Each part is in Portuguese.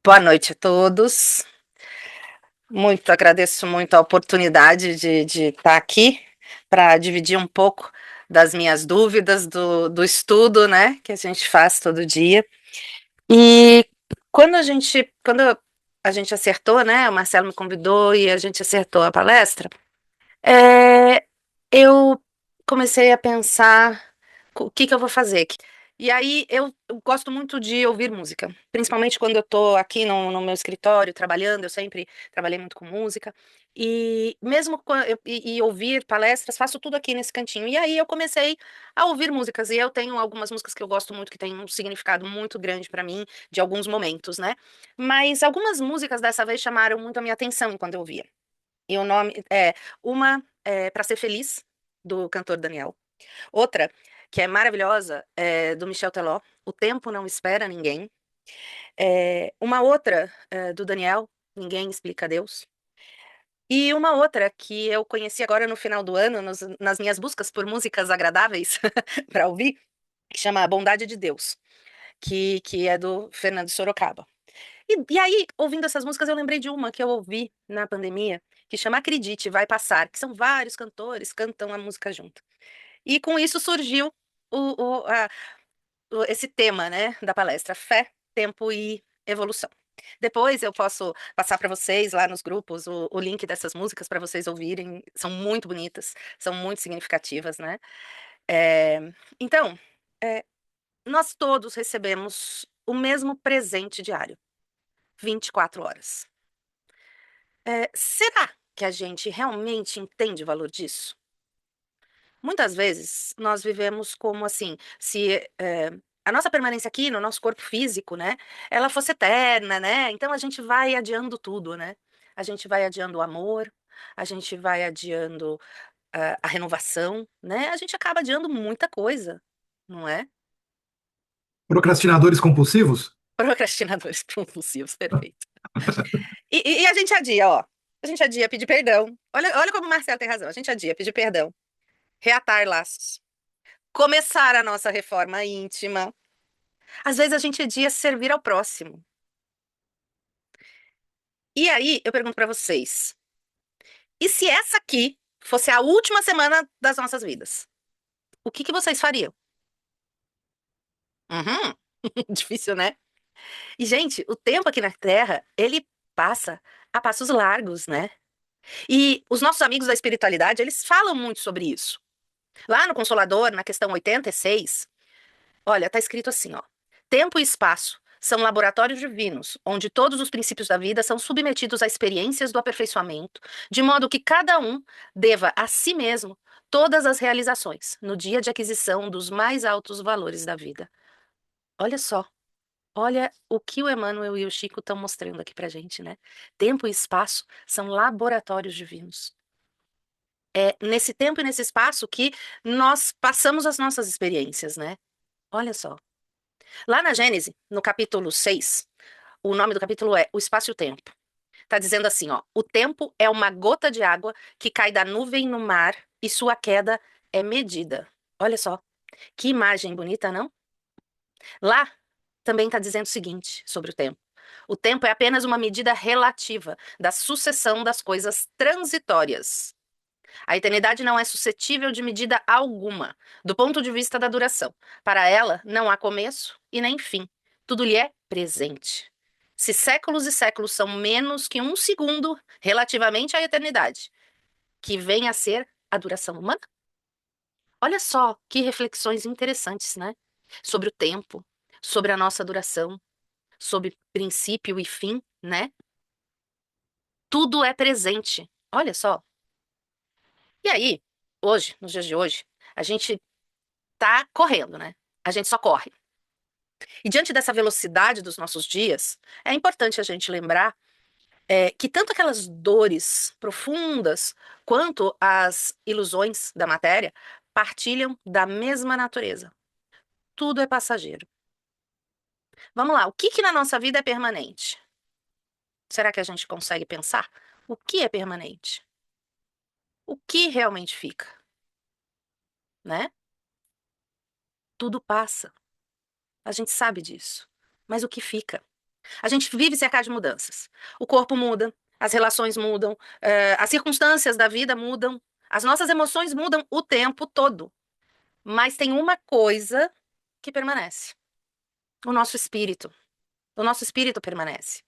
Boa noite a todos. Agradeço muito a oportunidade de estar aqui para dividir um pouco das minhas dúvidas do estudo, né, que a gente faz todo dia. E quando a gente acertou, né, o Marcelo me convidou e a gente acertou a palestra, eu comecei a pensar o que que eu vou fazer. E aí eu gosto muito de ouvir música, principalmente quando eu estou aqui no meu escritório trabalhando, eu sempre trabalhei muito com música. E mesmo e ouvir palestras, faço tudo aqui nesse cantinho. E aí eu comecei a ouvir músicas, e eu tenho algumas músicas que eu gosto muito, que têm um significado muito grande para mim, de alguns momentos, né? Mas algumas músicas dessa vez chamaram muito a minha atenção enquanto eu ouvia. E o nome é uma Pra Ser Feliz, do cantor Daniel. Outra, que é maravilhosa, é do Michel Teló, O Tempo Não Espera Ninguém. Uma outra, do Daniel, Ninguém Explica Deus. E uma outra que eu conheci agora no final do ano, nas minhas buscas por músicas agradáveis para ouvir, que chama Bondade de Deus, que é do Fernando Sorocaba. E aí, ouvindo essas músicas, eu lembrei de uma que eu ouvi na pandemia, que chama Acredite, Vai Passar, que são vários cantores, cantam a música junto. E com isso surgiu esse tema, né, da palestra, fé, tempo e evolução. Depois eu posso passar para vocês lá nos grupos o link dessas músicas para vocês ouvirem. São muito bonitas, são muito significativas, né? É, então, é, nós todos recebemos o mesmo presente diário, 24 horas. Será que a gente realmente entende o valor disso? Muitas vezes nós vivemos como assim, se a nossa permanência aqui no nosso corpo físico, né, ela fosse eterna, né? Então a gente vai adiando tudo, né? A gente vai adiando o amor, a gente vai adiando a renovação, né? A gente acaba adiando muita coisa, não é? Procrastinadores compulsivos? Procrastinadores compulsivos, perfeito. E a gente adia, ó. A gente adia pedir perdão. Olha como o Marcelo tem razão. A gente adia pedir perdão, reatar laços, começar a nossa reforma íntima. Às vezes a gente adia servir ao próximo. E aí eu pergunto pra vocês: e se essa aqui fosse a última semana das nossas vidas? O que que vocês fariam? Uhum, difícil, né? E, gente, o tempo aqui na Terra, ele passa a passos largos, né? E os nossos amigos da espiritualidade, eles falam muito sobre isso. Lá no Consolador, na questão 86, olha, tá escrito assim, ó: tempo e espaço são laboratórios divinos, onde todos os princípios da vida são submetidos a experiências do aperfeiçoamento, de modo que cada um deva a si mesmo todas as realizações, no dia de aquisição dos mais altos valores da vida. Olha só, olha o que o Emmanuel e o Chico estão mostrando aqui pra gente, né? Tempo e espaço são laboratórios divinos. É nesse tempo e nesse espaço que nós passamos as nossas experiências, né? Olha só. Lá na Gênese, no capítulo 6, o nome do capítulo é O Espaço e o Tempo. Tá dizendo assim, ó: o tempo é uma gota de água que cai da nuvem no mar e sua queda é medida. Olha só, que imagem bonita, não? Lá também está dizendo o seguinte sobre o tempo: o tempo é apenas uma medida relativa da sucessão das coisas transitórias. A eternidade não é suscetível de medida alguma, do ponto de vista da duração. Para ela, não há começo e nem fim. Tudo lhe é presente. Se séculos e séculos são menos que um segundo relativamente à eternidade, que vem a ser a duração humana? Olha só que reflexões interessantes, né? Sobre o tempo, sobre a nossa duração, sobre princípio e fim, né? Tudo é presente. Olha só. E aí, hoje, nos dias de hoje, a gente tá correndo, né? A gente só corre. E diante dessa velocidade dos nossos dias, é importante a gente lembrar que tanto aquelas dores profundas quanto as ilusões da matéria partilham da mesma natureza. Tudo é passageiro. Vamos lá, o que que na nossa vida é permanente? Será que a gente consegue pensar? O que é permanente? O que realmente fica? né? Tudo passa. A gente sabe disso. Mas o que fica? A gente vive cercado de mudanças. O corpo muda, as relações mudam, as circunstâncias da vida mudam, as nossas emoções mudam o tempo todo. Mas tem uma coisa que permanece: o nosso espírito. O nosso espírito permanece.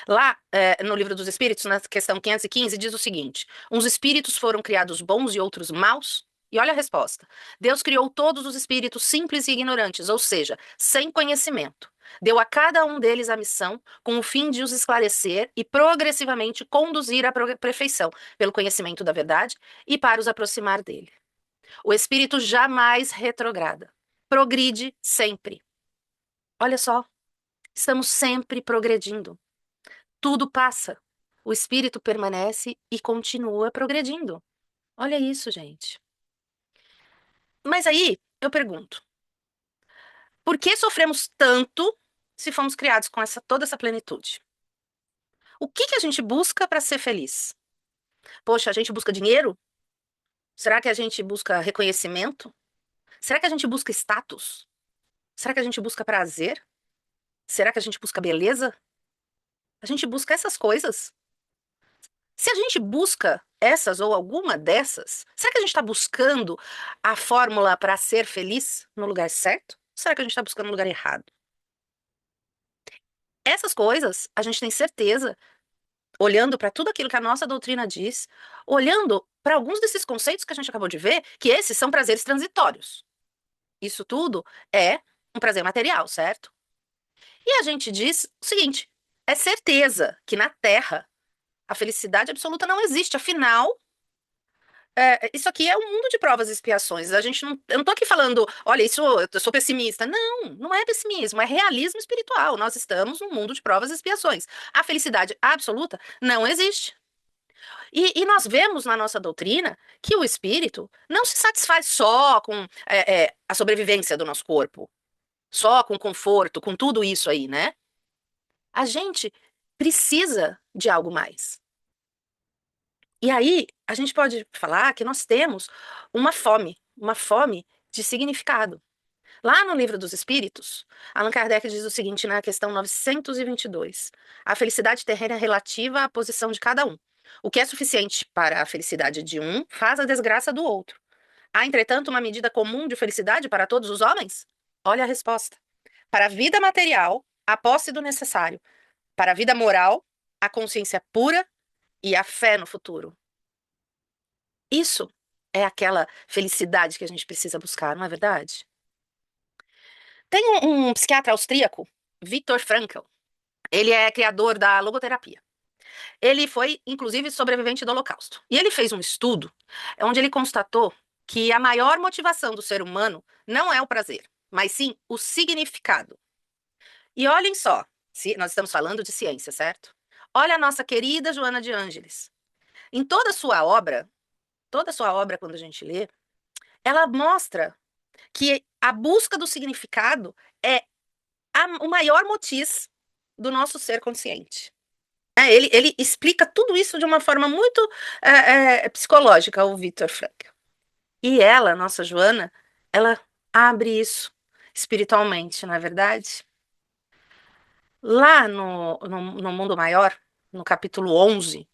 Lá, no Livro dos Espíritos, na questão 515, diz o seguinte: uns espíritos foram criados bons e outros maus? E olha a resposta. Deus criou todos os espíritos simples e ignorantes, ou seja, sem conhecimento. Deu a cada um deles a missão com o fim de os esclarecer e progressivamente conduzir à perfeição, pelo conhecimento da verdade e para os aproximar dele. O espírito jamais retrograda. Progride sempre. Olha só, estamos sempre progredindo. Tudo passa. O espírito permanece e continua progredindo. Olha isso, gente. Mas aí eu pergunto: por que sofremos tanto se fomos criados com toda essa plenitude? O que que a gente busca para ser feliz? Poxa, a gente busca dinheiro? Será que a gente busca reconhecimento? Será que a gente busca status? Será que a gente busca prazer? Será que a gente busca beleza? A gente busca essas coisas. Se a gente busca essas ou alguma dessas, será que a gente está buscando a fórmula para ser feliz no lugar certo? Ou será que a gente está buscando no lugar errado? Essas coisas, a gente tem certeza, olhando para tudo aquilo que a nossa doutrina diz, olhando para alguns desses conceitos que a gente acabou de ver, que esses são prazeres transitórios. Isso tudo é um prazer material, certo? E a gente diz o seguinte: é certeza que na Terra a felicidade absoluta não existe. Afinal, isso aqui é um mundo de provas e expiações. A gente não, eu não tô aqui falando, olha, isso eu sou pessimista. Não, não é pessimismo, é realismo espiritual. Nós estamos num mundo de provas e expiações. A felicidade absoluta não existe. E nós vemos na nossa doutrina que o espírito não se satisfaz só com a sobrevivência do nosso corpo, só com conforto, com tudo isso aí, né? A gente precisa de algo mais. E aí, a gente pode falar que nós temos uma fome de significado. Lá no Livro dos Espíritos, Allan Kardec diz o seguinte na questão 922: a felicidade terrena é relativa à posição de cada um. O que é suficiente para a felicidade de um faz a desgraça do outro. Há, entretanto, uma medida comum de felicidade para todos os homens? Olha a resposta. Para a vida material, a posse do necessário. Para a vida moral, a consciência pura e a fé no futuro. Isso é aquela felicidade que a gente precisa buscar, não é verdade? Tem um psiquiatra austríaco, Viktor Frankl. Ele é criador da logoterapia. Ele foi, inclusive, sobrevivente do Holocausto. E ele fez um estudo onde ele constatou que a maior motivação do ser humano não é o prazer, mas sim o significado. E olhem só, nós estamos falando de ciência, certo? Olha a nossa querida Joana de Ângeles. Em toda a sua obra, quando a gente lê, ela mostra que a busca do significado é o maior motiz do nosso ser consciente. Ele explica tudo isso de uma forma muito psicológica, o Viktor Frankl. E ela, nossa Joana, ela abre isso espiritualmente, não é verdade? Lá no Mundo Maior, no capítulo 11,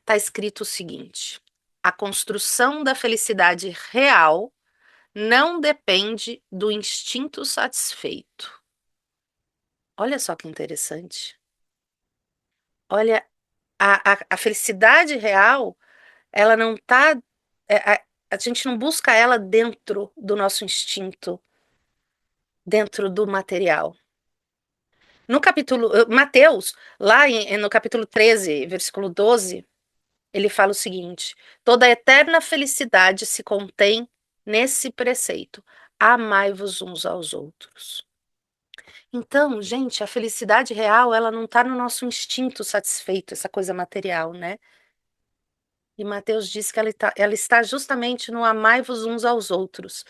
está escrito o seguinte: a construção da felicidade real não depende do instinto satisfeito. Olha só que interessante. Olha, a felicidade real, ela não tá. A gente não busca ela dentro do nosso instinto, dentro do material. No capítulo, Mateus, lá no capítulo 13, versículo 12, ele fala o seguinte: toda a eterna felicidade se contém nesse preceito: amai-vos uns aos outros. Então, gente, a felicidade real, ela não está no nosso instinto satisfeito, essa coisa material, né? E Mateus diz que ela está justamente no amai-vos uns aos outros.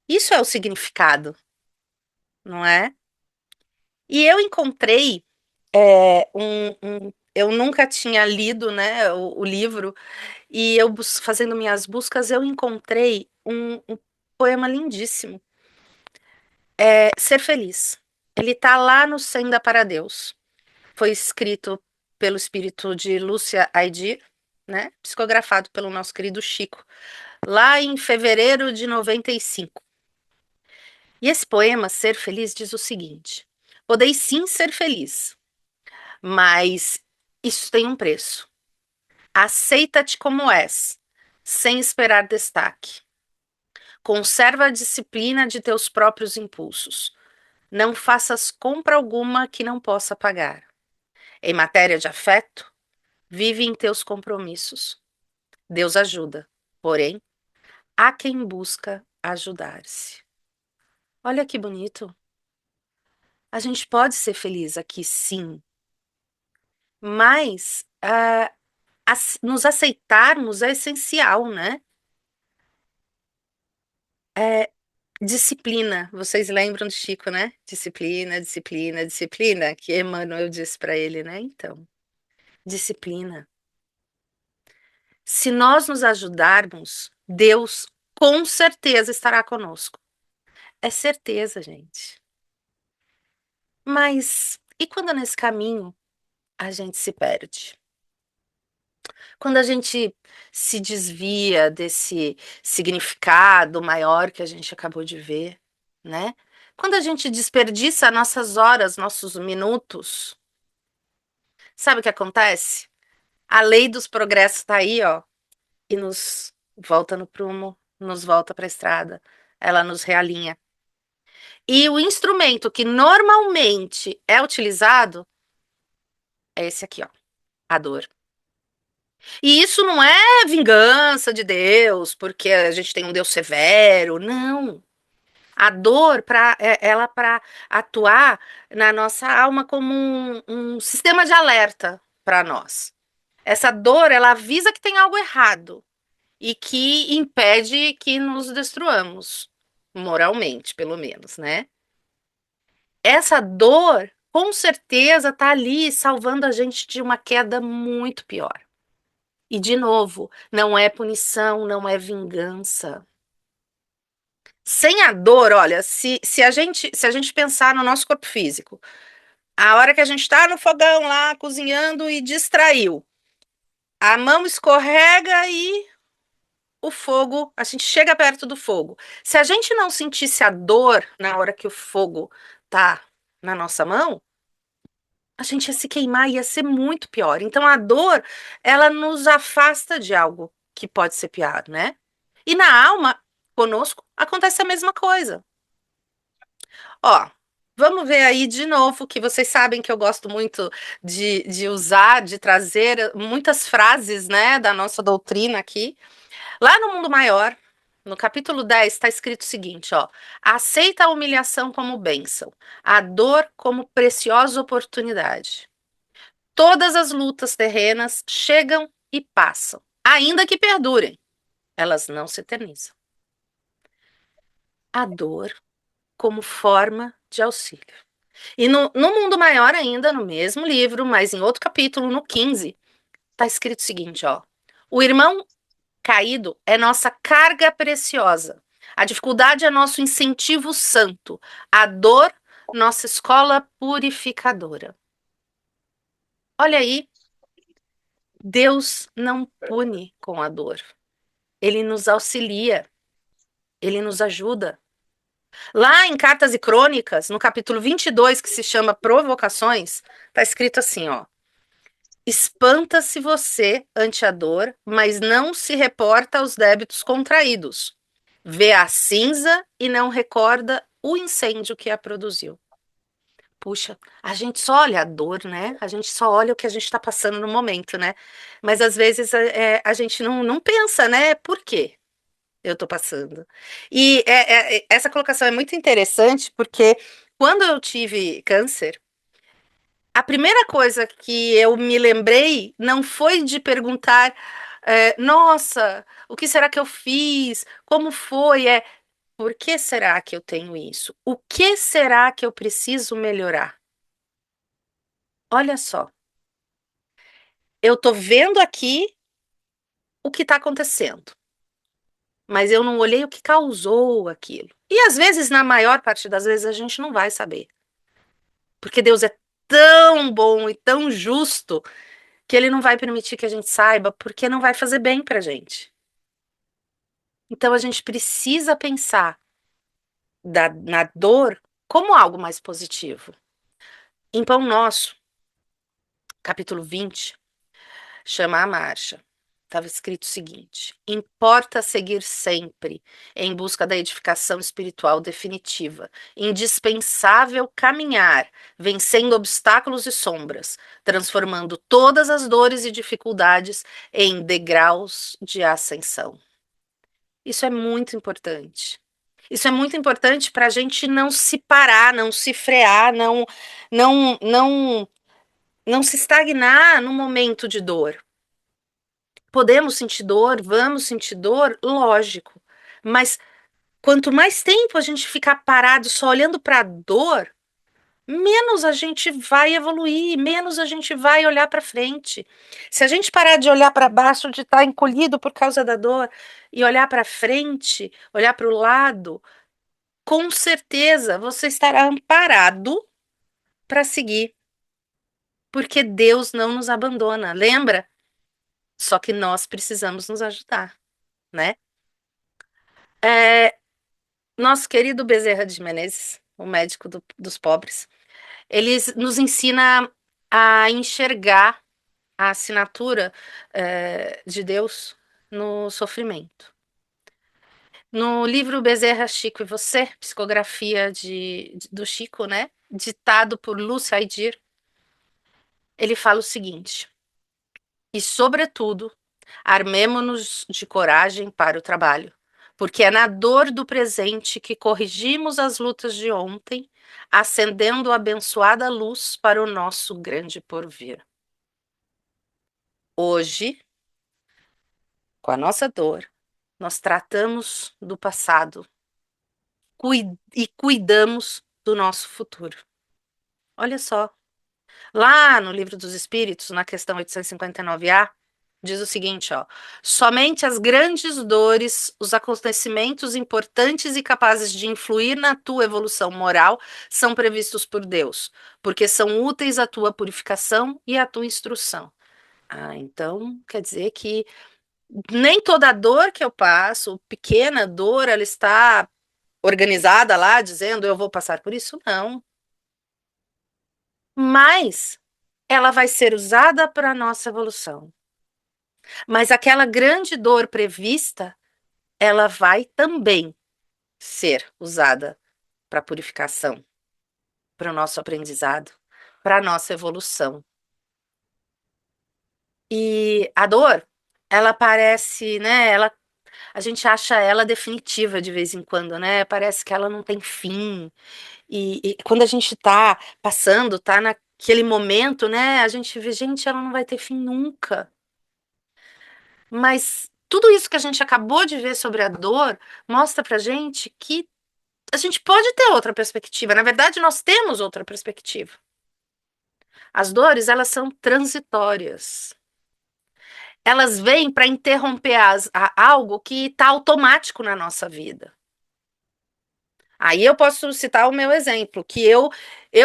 Isso é o significado, não é? E eu encontrei eu nunca tinha lido, né, o livro, e eu fazendo minhas buscas, eu encontrei um poema lindíssimo. É Ser Feliz. Ele tá lá no Senda para Deus. Foi escrito pelo espírito de Lúcia Aidi, né? Psicografado pelo nosso querido Chico, lá em fevereiro de 95. E esse poema, Ser Feliz, diz o seguinte: podeis sim ser feliz, mas isso tem um preço. Aceita-te como és, sem esperar destaque. Conserva a disciplina de teus próprios impulsos. Não faças compra alguma que não possa pagar. Em matéria de afeto, vive em teus compromissos. Deus ajuda, porém, há quem busca ajudar-se. Olha que bonito. A gente pode ser feliz aqui, sim, mas nos aceitarmos é essencial, né? É, disciplina. Vocês lembram de Chico, né? Disciplina, disciplina, disciplina, que Emmanuel disse para ele, né? Então, disciplina. Se nós nos ajudarmos, Deus com certeza estará conosco. É certeza, gente. Mas e quando nesse caminho a gente se perde? Quando a gente se desvia desse significado maior que a gente acabou de ver, né? Quando a gente desperdiça nossas horas, nossos minutos, sabe o que acontece? A lei dos progressos está aí, ó, e nos volta no prumo, nos volta para a estrada. Ela nos realinha. E o instrumento que normalmente é utilizado é esse aqui, ó, a dor. E isso não é vingança de Deus, porque a gente tem um Deus severo, não. A dor ela para atuar na nossa alma como um sistema de alerta para nós. Essa dor, ela avisa que tem algo errado e que impede que nos destruamos, moralmente, pelo menos, né? Essa dor, com certeza, tá ali salvando a gente de uma queda muito pior. E, de novo, não é punição, não é vingança. Sem a dor, olha, se a gente pensar no nosso corpo físico, a hora que a gente está no fogão lá cozinhando e distraiu, a mão escorrega e o fogo, a gente chega perto do fogo. Se a gente não sentisse a dor na hora que o fogo tá na nossa mão, a gente ia se queimar, ia ser muito pior. Então a dor, ela nos afasta de algo que pode ser pior, né? E na alma, conosco, acontece a mesma coisa. Ó, vamos ver aí de novo, que vocês sabem que eu gosto muito de usar, de trazer muitas frases, né, da nossa doutrina aqui. Lá no Mundo Maior, no capítulo 10, está escrito o seguinte, ó: aceita a humilhação como bênção, a dor como preciosa oportunidade. Todas as lutas terrenas chegam e passam, ainda que perdurem, elas não se eternizam. A dor como forma de auxílio. E no Mundo Maior ainda, no mesmo livro, mas em outro capítulo, no 15, está escrito o seguinte, ó: o irmão caído é nossa carga preciosa. A dificuldade é nosso incentivo santo. A dor, nossa escola purificadora. Olha aí, Deus não pune com a dor. Ele nos auxilia, ele nos ajuda. Lá em Cartas e Crônicas, no capítulo 22, que se chama Provocações, está escrito assim, ó: espanta-se você ante a dor, mas não se reporta aos débitos contraídos. Vê a cinza e não recorda o incêndio que a produziu. Puxa, a gente só olha a dor, né? A gente só olha o que a gente está passando no momento, né? Mas às vezes a gente não pensa, né? Por quê eu estou passando? E essa colocação é muito interessante porque quando eu tive câncer, a primeira coisa que eu me lembrei não foi de perguntar, nossa, o que será que eu fiz? Como foi? Por que será que eu tenho isso? O que será que eu preciso melhorar? Olha só, Eu tô vendo aqui o que está acontecendo, mas eu não olhei o que causou aquilo. E às vezes, na maior parte das vezes, a gente não vai saber, porque Deus é tão bom e tão justo que ele não vai permitir que a gente saiba, porque não vai fazer bem pra gente. Então a gente precisa pensar na dor como algo mais positivo. Em Pão Nosso, capítulo 20, chama a marcha. Estava escrito o seguinte: importa seguir sempre em busca da edificação espiritual definitiva, indispensável caminhar, vencendo obstáculos e sombras, transformando todas as dores e dificuldades em degraus de ascensão. Isso é muito importante. Isso é muito importante para a gente não se parar, não se frear, não, não, não se estagnar no momento de dor. Podemos sentir dor, vamos sentir dor, lógico. Mas quanto mais tempo a gente ficar parado só olhando para a dor, menos a gente vai evoluir, menos a gente vai olhar para frente. Se a gente parar de olhar para baixo, de estar encolhido por causa da dor, e olhar para frente, olhar para o lado, com certeza você estará amparado para seguir, porque Deus não nos abandona, lembra? Só que nós precisamos nos ajudar, né? É, nosso querido Bezerra de Menezes, o médico dos pobres, ele nos ensina a enxergar a assinatura, de Deus no sofrimento. No livro Bezerra, Chico e Você, psicografia do Chico, né? Ditado por Lúcia Aidir, ele fala o seguinte: e, sobretudo, armemo-nos de coragem para o trabalho, porque é na dor do presente que corrigimos as lutas de ontem, acendendo a abençoada luz para o nosso grande porvir. Hoje, com a nossa dor, nós tratamos do passado e cuidamos do nosso futuro. Olha só, lá no Livro dos Espíritos, na questão 859A, diz o seguinte, ó: somente as grandes dores, os acontecimentos importantes e capazes de influir na tua evolução moral são previstos por Deus, porque são úteis à tua purificação e à tua instrução. Ah, então quer dizer que nem toda dor que eu passo, pequena dor, ela está organizada lá, dizendo eu vou passar por isso, não. Mas ela vai ser usada para a nossa evolução. Mas aquela grande dor prevista, ela vai também ser usada para purificação, para o nosso aprendizado, para a nossa evolução. E a dor, ela parece, né? A gente acha ela definitiva de vez em quando, né? Parece que ela não tem fim. E quando a gente tá passando, tá naquele momento, né? A gente vê, gente, ela não vai ter fim nunca. Mas tudo isso que a gente acabou de ver sobre a dor mostra pra gente que a gente pode ter outra perspectiva. Na verdade, nós temos outra perspectiva. As dores, elas são transitórias. Elas vêm para interromper algo que está automático na nossa vida. Aí eu posso citar o meu exemplo, que eu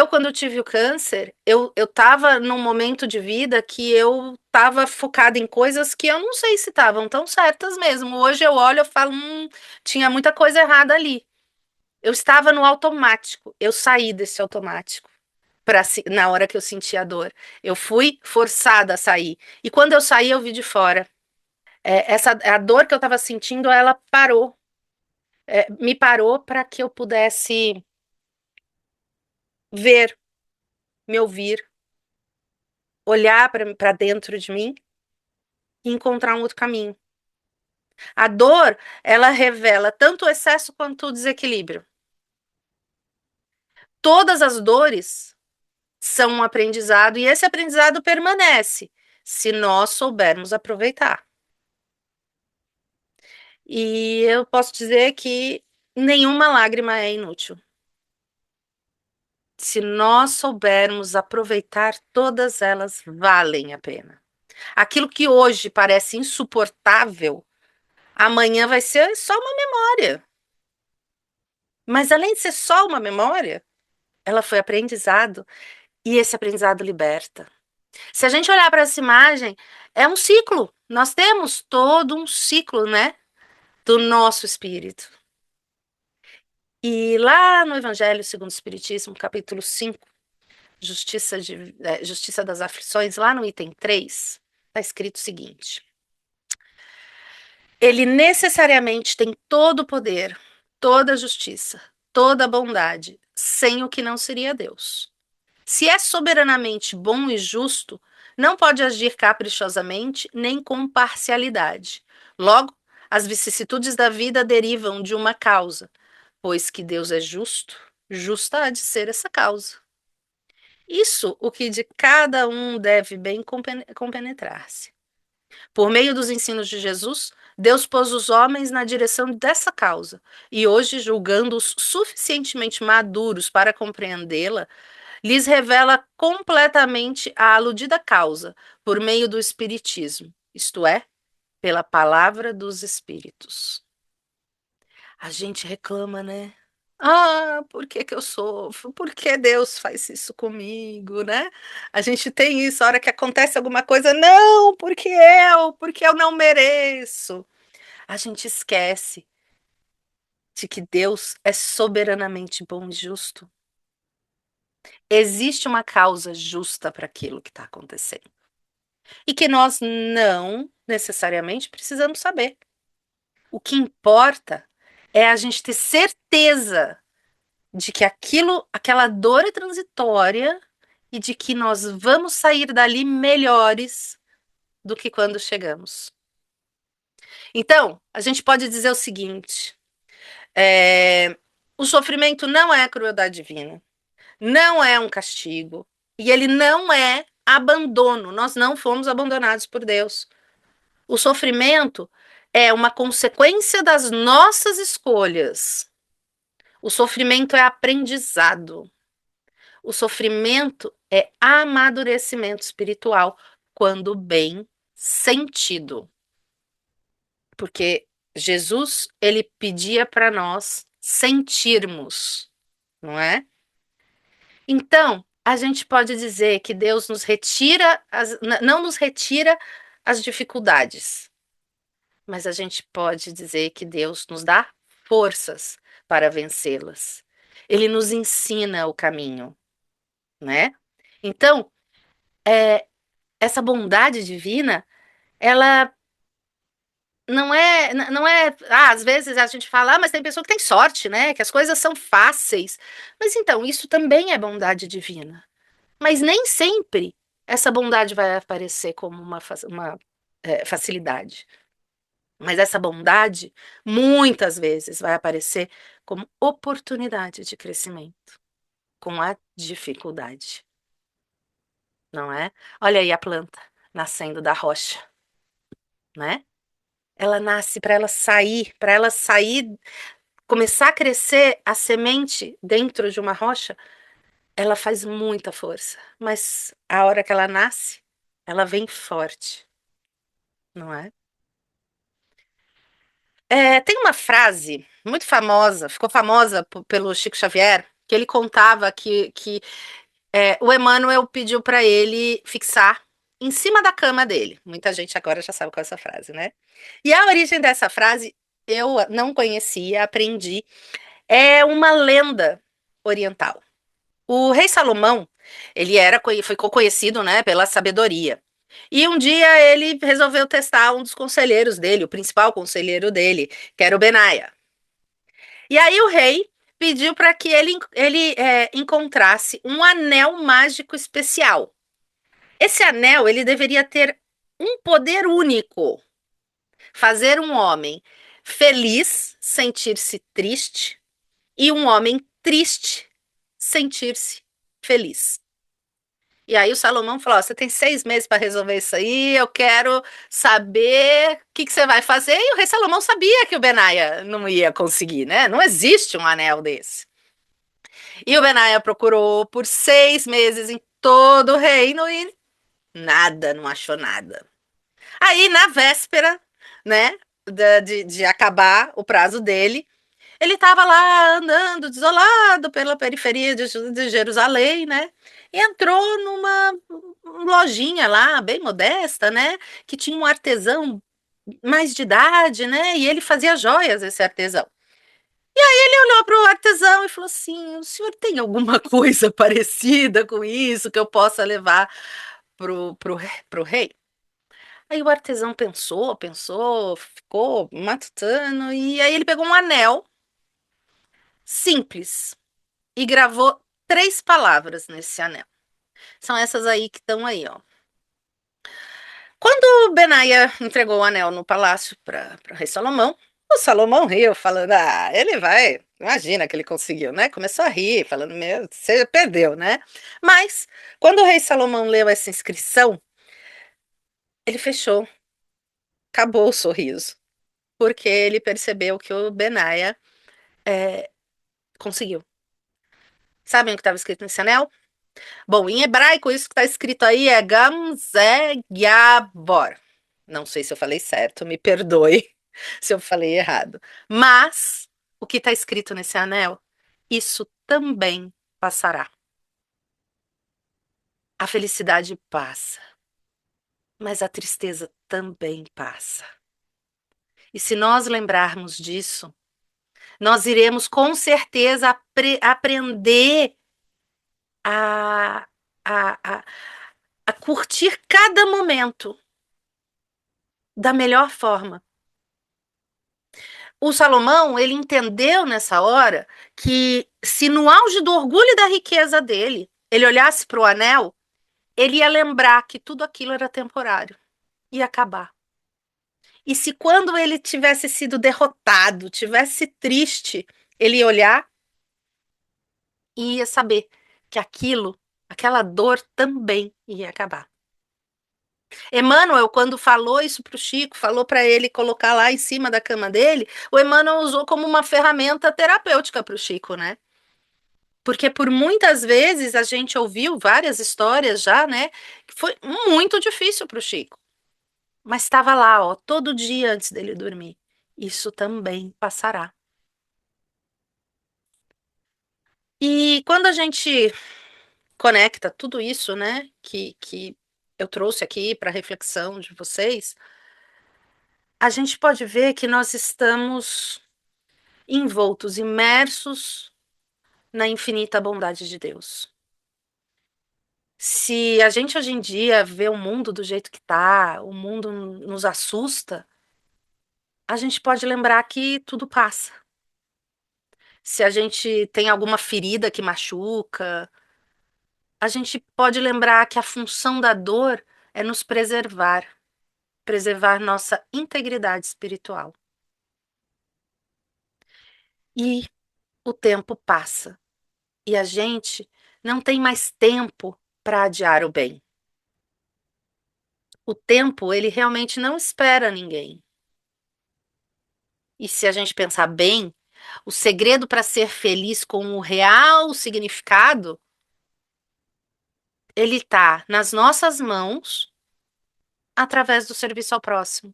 quando eu tive o câncer, eu estava num momento de vida que eu estava focada em coisas que eu não sei se estavam tão certas mesmo. Hoje eu olho e falo, tinha muita coisa errada ali. Eu estava no automático, eu saí desse automático na hora que eu senti a dor. Eu fui forçada a sair. E quando eu saí, eu vi de fora. A dor que eu estava sentindo, ela parou. Me parou para que eu pudesse ver, me ouvir, olhar para dentro de mim e encontrar um outro caminho. A dor, ela revela tanto o excesso quanto o desequilíbrio. Todas as dores são um aprendizado e esse aprendizado permanece se nós soubermos aproveitar. E eu posso dizer que nenhuma lágrima é inútil. Se nós soubermos aproveitar, todas elas valem a pena. Aquilo que hoje parece insuportável, amanhã vai ser só uma memória. Mas além de ser só uma memória, ela foi aprendizado e esse aprendizado liberta. Se a gente olhar para essa imagem, é um ciclo. Nós temos todo um ciclo, né, do nosso espírito. E lá no Evangelho segundo o Espiritismo, capítulo 5, Justiça das Aflições, lá no item 3, está escrito o seguinte: ele necessariamente tem todo o poder, toda a justiça, toda a bondade, sem o que não seria Deus. Se é soberanamente bom e justo, não pode agir caprichosamente nem com parcialidade. Logo, as vicissitudes da vida derivam de uma causa, pois que Deus é justo, justa há de ser essa causa. Isso o que de cada um deve bem compenetrar-se. Por meio dos ensinos de Jesus, Deus pôs os homens na direção dessa causa, e hoje, julgando-os suficientemente maduros para compreendê-la, lhes revela completamente a aludida causa, por meio do Espiritismo, isto é, pela palavra dos Espíritos. A gente reclama, né? Ah, por que que eu sofro? Por que Deus faz isso comigo, né? A gente tem isso, a hora que acontece alguma coisa, não, porque eu não mereço. A gente esquece de que Deus é soberanamente bom e justo. Existe uma causa justa para aquilo que está acontecendo. E que nós não necessariamente precisamos saber. O que importa é a gente ter certeza de que aquela dor é transitória e de que nós vamos sair dali melhores do que quando chegamos. Então, a gente pode dizer o seguinte: o sofrimento não é crueldade divina, não é um castigo, e ele não é abandono. Nós não fomos abandonados por Deus. O sofrimento é uma consequência das nossas escolhas. O sofrimento é aprendizado. O sofrimento é amadurecimento espiritual, quando bem sentido. Porque Jesus, ele pedia para nós sentirmos, não é? Então, a gente pode dizer que Deus nos retira, não nos retira as dificuldades, mas a gente pode dizer que Deus nos dá forças para vencê-las. Ele nos ensina o caminho, né? Então, essa bondade divina, ela às vezes a gente fala, mas tem pessoa que tem sorte, né? Que as coisas são fáceis. Mas então, isso também é bondade divina. Mas nem sempre essa bondade vai aparecer como uma facilidade. Mas essa bondade, muitas vezes, vai aparecer como oportunidade de crescimento, com a dificuldade, não é? Olha aí a planta nascendo da rocha, né? Ela nasce para ela sair, começar a crescer a semente dentro de uma rocha, ela faz muita força, mas a hora que ela nasce, ela vem forte, não é? Tem uma frase muito famosa, ficou famosa pelo Chico Xavier, que ele contava que o Emmanuel pediu para ele fixar em cima da cama dele. Muita gente agora já sabe qual é essa frase, né? E a origem dessa frase eu não conhecia, aprendi. É uma lenda oriental. O rei Salomão, ficou conhecido, né, pela sabedoria. E um dia ele resolveu testar um dos conselheiros dele, o principal conselheiro dele, que era o Benaia. E aí o rei pediu para que ele encontrasse um anel mágico especial. Esse anel ele deveria ter um poder único: fazer um homem feliz sentir-se triste e um homem triste sentir-se feliz. E aí o Salomão falou: ó, você tem 6 meses para resolver isso aí, eu quero saber o que você vai fazer. E o rei Salomão sabia que o Benaia não ia conseguir, né? Não existe um anel desse. E o Benaia procurou por 6 meses em todo o reino e nada, não achou nada. Aí, na véspera, né, de acabar o prazo dele, ele estava lá andando desolado pela periferia de Jerusalém, né? E entrou numa lojinha lá, bem modesta, né? Que tinha um artesão mais de idade, né? E ele fazia joias, esse artesão. Ele olhou para o artesão e falou assim: o senhor tem alguma coisa parecida com isso que eu possa levar pro rei? Aí o artesão pensou, pensou, ficou matutando, e aí ele pegou um anel simples e gravou três palavras nesse anel. São essas aí que estão aí, ó. Quando Benaia entregou o anel no palácio para o rei Salomão, o Salomão riu, falando: Ah, ele vai. Imagina que ele conseguiu, né? Começou a rir, falando: Meu, você perdeu, né? Mas, quando o rei Salomão leu essa inscrição, ele fechou, acabou o sorriso, porque ele percebeu que o Benaia conseguiu. Sabem o que estava escrito nesse anel? Bom, em hebraico, isso que está escrito aí é Gamzegyabor. Não sei se eu falei certo, me perdoe se eu falei errado. Mas o que está escrito nesse anel, isso também passará. A felicidade passa, mas a tristeza também passa. E se nós lembrarmos disso, nós iremos com certeza aprender a, a, a, a curtir cada momento da melhor forma. O Salomão, ele entendeu nessa hora que se no auge do orgulho e da riqueza dele, ele olhasse para o anel, ele ia lembrar que tudo aquilo era temporário, ia acabar. E se quando ele tivesse sido derrotado, tivesse triste, ele ia olhar e ia saber que aquilo, aquela dor também ia acabar. Emmanuel, quando falou isso para o Chico, falou para ele colocar lá em cima da cama dele, o Emmanuel usou como uma ferramenta terapêutica para o Chico, né? Porque por muitas vezes a gente ouviu várias histórias já, né? Que foi muito difícil para o Chico. Mas estava lá, ó, todo dia antes dele dormir. Isso também passará. E quando a gente conecta tudo isso, né, que eu trouxe aqui para reflexão de vocês, a gente pode ver que nós estamos envoltos, imersos na infinita bondade de Deus. Se a gente hoje em dia vê o mundo do jeito que tá, o mundo nos assusta, a gente pode lembrar que tudo passa. Se a gente tem alguma ferida que machuca, a gente pode lembrar que a função da dor é nos preservar, preservar nossa integridade espiritual. E o tempo passa e a gente não tem mais tempo para adiar o bem. O tempo, ele realmente não espera ninguém. E se a gente pensar bem, o segredo para ser feliz com o real significado, ele está nas nossas mãos através do serviço ao próximo.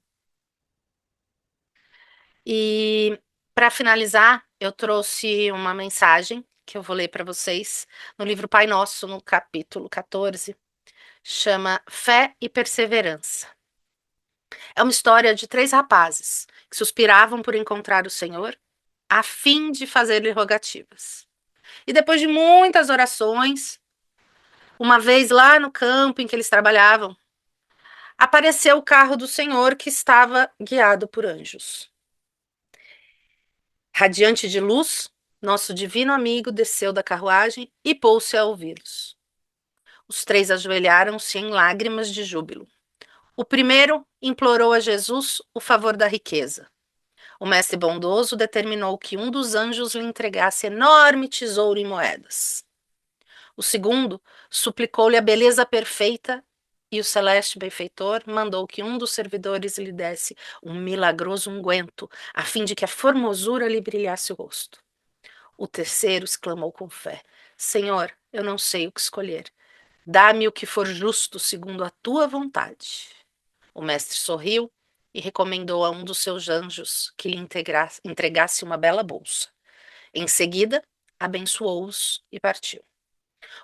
E para finalizar, eu trouxe uma mensagem que eu vou ler para vocês no livro Pai Nosso, no capítulo 14, chama Fé e Perseverança. É uma história de três rapazes que suspiravam por encontrar o Senhor a fim de fazer-lhe rogativas. E depois de muitas orações, uma vez lá no campo em que eles trabalhavam, apareceu o carro do Senhor que estava guiado por anjos. Radiante de luz, nosso divino amigo desceu da carruagem e pôs-se a ouvi-los. Os três ajoelharam-se em lágrimas de júbilo. O primeiro implorou a Jesus o favor da riqueza. O mestre bondoso determinou que um dos anjos lhe entregasse enorme tesouro em moedas. O segundo suplicou-lhe a beleza perfeita e o celeste benfeitor mandou que um dos servidores lhe desse um milagroso unguento, a fim de que a formosura lhe brilhasse o rosto. O terceiro exclamou com fé: Senhor, eu não sei o que escolher. Dá-me o que for justo segundo a tua vontade. O mestre sorriu e recomendou a um dos seus anjos que lhe entregasse uma bela bolsa. Em seguida, abençoou-os e partiu.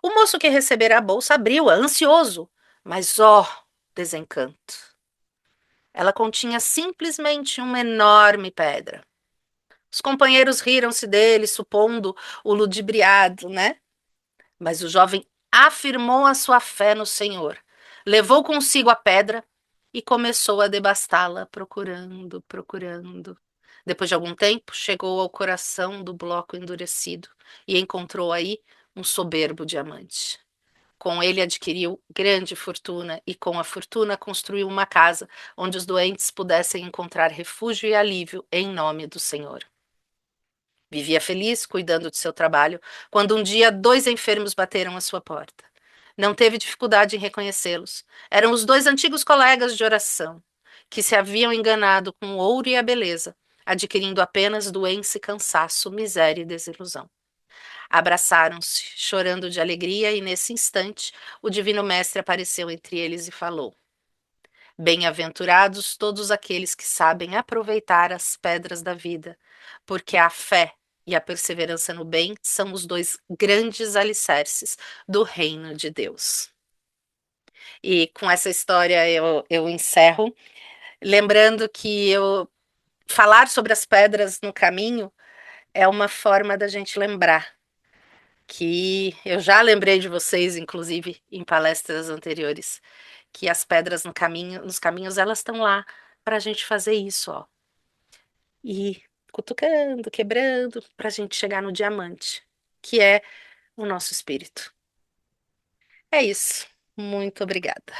O moço que recebera a bolsa abriu-a, ansioso, mas ó, desencanto! Ela continha simplesmente uma enorme pedra. Os companheiros riram-se dele, supondo o ludibriado, né? Mas o jovem afirmou a sua fé no Senhor, levou consigo a pedra e começou a devastá-la, procurando, procurando. Depois de algum tempo, chegou ao coração do bloco endurecido e encontrou aí um soberbo diamante. Com ele adquiriu grande fortuna e com a fortuna construiu uma casa onde os doentes pudessem encontrar refúgio e alívio em nome do Senhor. Vivia feliz, cuidando de seu trabalho, quando um dia dois enfermos bateram à sua porta. Não teve dificuldade em reconhecê-los. Eram os dois antigos colegas de oração, que se haviam enganado com o ouro e a beleza, adquirindo apenas doença e cansaço, miséria e desilusão. Abraçaram-se, chorando de alegria, e nesse instante o Divino Mestre apareceu entre eles e falou: Bem-aventurados todos aqueles que sabem aproveitar as pedras da vida, porque a fé e a perseverança no bem são os dois grandes alicerces do reino de Deus. E com essa história eu encerro, lembrando que falar sobre as pedras no caminho é uma forma da gente lembrar que eu já lembrei de vocês, inclusive em palestras anteriores, que as pedras no caminho, nos caminhos, elas estão lá para a gente fazer isso, ó. E cutucando, quebrando, para a gente chegar no diamante, que é o nosso espírito. É isso. Muito obrigada.